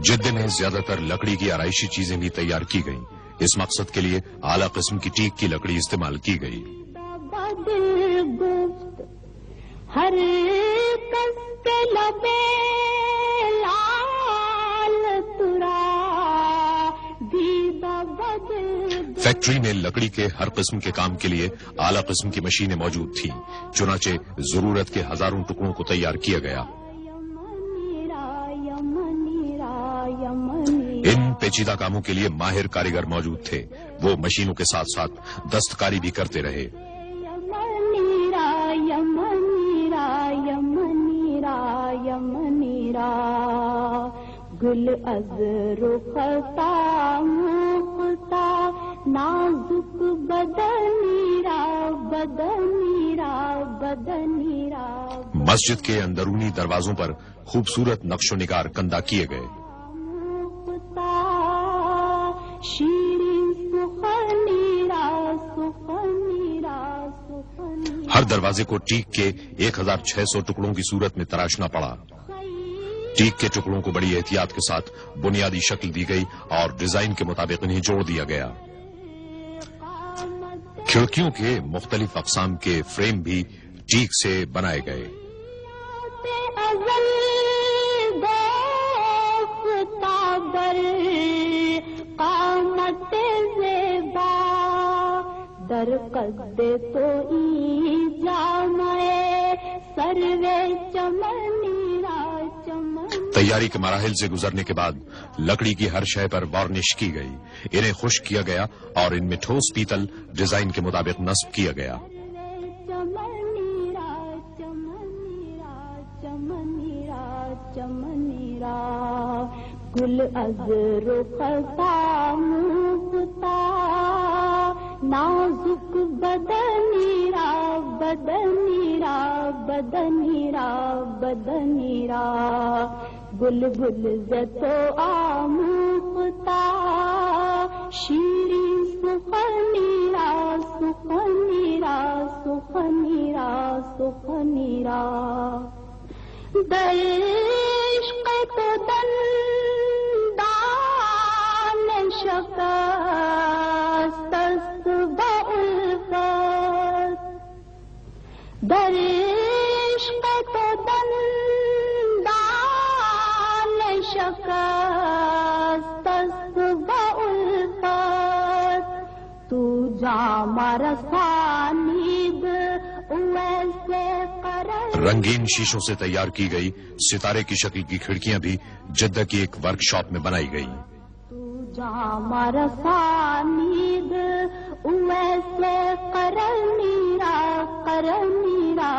جدے میں زیادہ تر لکڑی کی آرائشی چیزیں بھی تیار کی گئیں۔ اس مقصد کے لیے اعلیٰ قسم کی ٹیک کی لکڑی استعمال کی گئی۔ ہر کس کے لبے لال ترا دیدہ بدل۔ فیکٹری میں لکڑی کے ہر قسم کے کام کے لیے اعلیٰ قسم کی مشینیں موجود تھیں، چنانچہ ضرورت کے ہزاروں ٹکڑوں کو تیار کیا گیا۔ ان پیچیدہ کاموں کے لیے ماہر کاریگر موجود تھے، وہ مشینوں کے ساتھ ساتھ دستکاری بھی کرتے رہے۔ گل از رختا مختا نازک بدنیرا بدنیرا بدنیرا۔ مسجد کے اندرونی دروازوں پر خوبصورت نقش و نگار کندہ کیے گئے۔ ہر دروازے کو ٹیک کے 1600 ٹکڑوں کی صورت میں تراشنا پڑا۔ ٹیک کے ٹکڑوں کو بڑی احتیاط کے ساتھ بنیادی شکل دی گئی اور ڈیزائن کے مطابق انہیں جوڑ دیا گیا۔ کھڑکیوں کے مختلف اقسام کے فریم بھی ٹیک سے بنائے گئے۔ در قد تو ای جامے سروے چمنیرا چمن۔ تیاری کے مراحل سے گزرنے کے بعد لکڑی کی ہر شے پر وارنش کی گئی، انہیں خشک کیا گیا اور ان میں ٹھوس پیتل ڈیزائن کے مطابق نصب کیا گیا۔ چمنیرا چمنیرا چمنیرا چمنیرا گل از رختا مختا نازک بدنیرا بدنیرا بدنیرا بدنیرا گل گل زتو آموختا شیریں سخنیرا سخنیرا سخنیرا سخنیرا در عشق تو دندان شکست در عشق تو دندان شکست بالفت تو جام رسانید ویسے قرار۔ رنگین شیشوں سے تیار کی گئی ستارے کی شکل کی کھڑکیاں بھی جدہ کی ایک ورک شاپ میں بنائی گئی۔ جام رسانید ویسے قرنیرا قرنیرا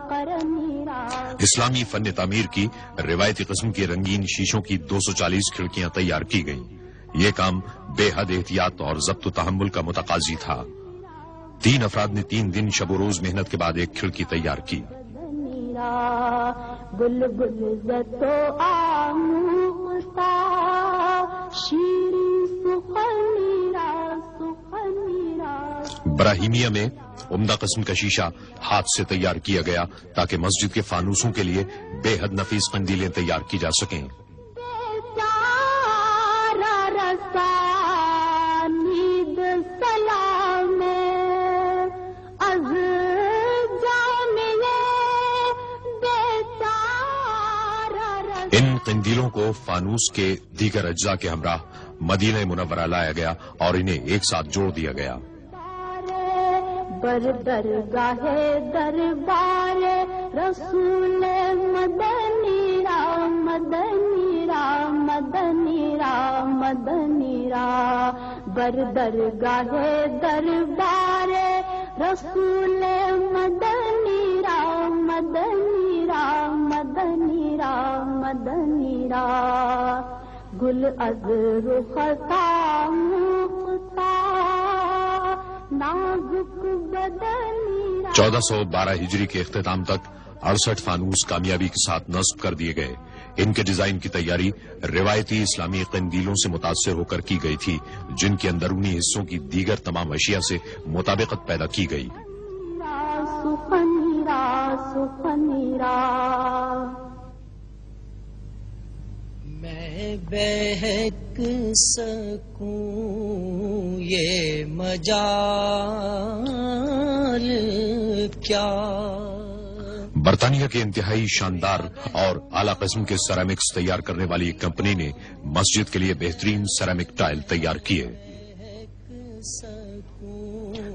قرنیرا۔ اسلامی فن تعمیر کی روایتی قسم کے رنگین شیشوں کی 240 کھڑکیاں تیار کی گئیں۔ یہ کام بے حد احتیاط اور ضبط و تحمل کا متقاضی تھا۔ 3 افراد نے 3 دن شب و روز محنت کے بعد ایک کھڑکی تیار کی۔ گل گل زتو آموختا شیریں سخنیرا سخنیرا۔ براہیمیہ میں عمدہ قسم کا شیشہ ہاتھ سے تیار کیا گیا تاکہ مسجد کے فانوسوں کے لیے بے حد نفیس قندیلیں تیار کی جا سکیں۔ ان قندیلوں کو فانوس کے دیگر اجزاء کے ہمراہ مدینہ منورہ لایا گیا اور انہیں ایک ساتھ جوڑ دیا گیا۔ بر درگاہ دربار رسول مدنی رام مدنی رام مدنی رام مدنی رام بر درگاہ دربار رسول مدنی رام مدنی رام مدنی رام مدنی رام گل از رختا مختا نازک بدنی رام۔ 1412 ہجری کے اختتام تک 68 فانوس کامیابی کے ساتھ نصب کر دیے گئے۔ ان کے ڈیزائن کی تیاری روایتی اسلامی قندیلوں سے متاثر ہو کر کی گئی تھی، جن کے اندرونی حصوں کی دیگر تمام اشیاء سے مطابقت پیدا کی گئی۔ سخنیرا سخنیرا میں بہک سکوں یہ مجال کیا. برطانیہ کے انتہائی شاندار اور اعلی قسم کے سیرامکس تیار کرنے والی ایک کمپنی نے مسجد کے لیے بہترین سیرامک ٹائل تیار کیے.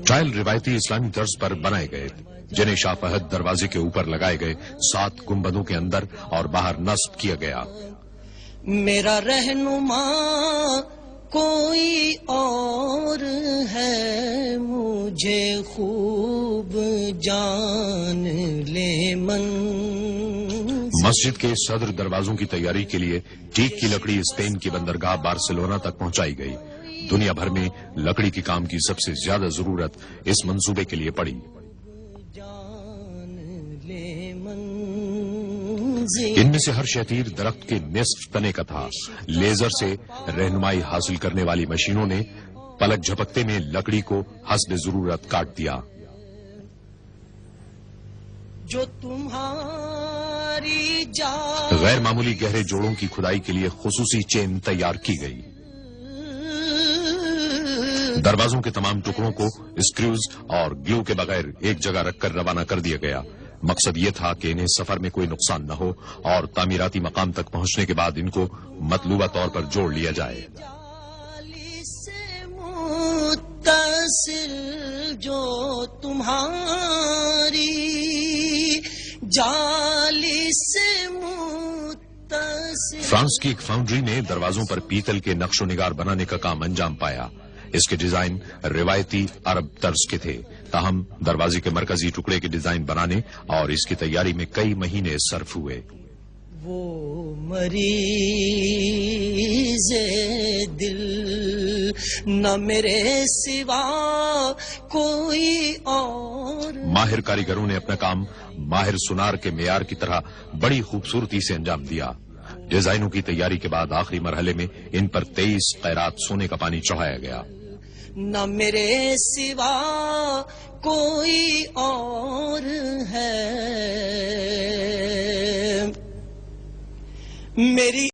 ٹائل روایتی اسلامی طرز پر بنائے گئے جنہیں شاہ فہد دروازے کے اوپر لگائے گئے 7 گنبدوں کے اندر اور باہر نصب کیا گیا. میرا رہنما کوئی اور ہے مجھے خوب جان لے من. مسجد کے صدر دروازوں کی تیاری کے لیے ٹیک کی لکڑی اسپین کی بندرگاہ بارسلونا تک پہنچائی گئی. دنیا بھر میں لکڑی کے کام کی سب سے زیادہ ضرورت اس منصوبے کے لیے پڑی. ان میں سے ہر شتیر درخت کے نصف تنے کا تھا. لیزر سے رہنمائی حاصل کرنے والی مشینوں نے پلک جھپکتے میں لکڑی کو حسب ضرورت کاٹ دیا. جو تمہاری غیر معمولی گہرے جوڑوں کی کھدائی کے لیے خصوصی چین تیار کی گئی. دروازوں کے تمام ٹکڑوں کو اسکریوز اور گلو کے بغیر ایک جگہ رکھ کر روانہ کر دیا گیا. مقصد یہ تھا کہ انہیں سفر میں کوئی نقصان نہ ہو اور تعمیراتی مقام تک پہنچنے کے بعد ان کو مطلوبہ طور پر جوڑ لیا جائے. جو تمہاری جالی سے متصل. فرانس کی ایک فاؤنڈری نے دروازوں پر پیتل کے نقش و نگار بنانے کا کام انجام پایا. اس کے ڈیزائن روایتی عرب طرز کے تھے، تاہم دروازے کے مرکزی ٹکڑے کے ڈیزائن بنانے اور اس کی تیاری میں کئی مہینے صرف ہوئے. وہ مریض دل نہ میرے سوا کوئی اور. ماہر کاریگروں نے اپنا کام ماہر سونار کے معیار کی طرح بڑی خوبصورتی سے انجام دیا. ڈیزائنوں کی تیاری کے بعد آخری مرحلے میں ان پر 23 قیرات سونے کا پانی چڑھایا گیا. نہ میرے سوا کوئی اور ہے میری